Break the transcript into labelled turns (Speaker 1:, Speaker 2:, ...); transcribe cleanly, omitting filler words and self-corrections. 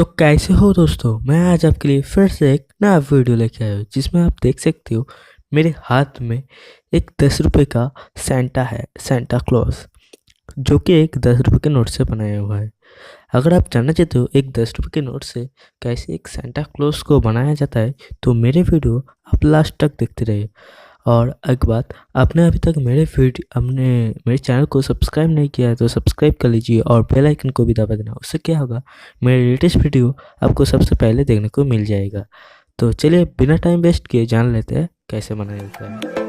Speaker 1: तो कैसे हो दोस्तों। मैं आज आपके लिए फिर से एक नया वीडियो लेके आया हूँ जिसमें आप देख सकते हो मेरे हाथ में एक 10 रुपये का सेंटा है, सेंटा क्लॉस, जो कि एक 10 रुपये के नोट से बनाया हुआ है। अगर आप जानना चाहते हो एक 10 रुपये के नोट से कैसे एक सेंटा क्लॉस को बनाया जाता है तो मेरे वीडियो आप लास्ट तक देखते रहिए। और एक बात, आपने अभी तक मेरे चैनल को सब्सक्राइब नहीं किया है तो सब्सक्राइब कर लीजिए और बेल आइकन को भी दबा देना। उससे क्या होगा, मेरे लेटेस्ट वीडियो आपको सबसे पहले देखने को मिल जाएगा। तो चलिए बिना टाइम वेस्ट किए जान लेते हैं कैसे बनाया जाता है।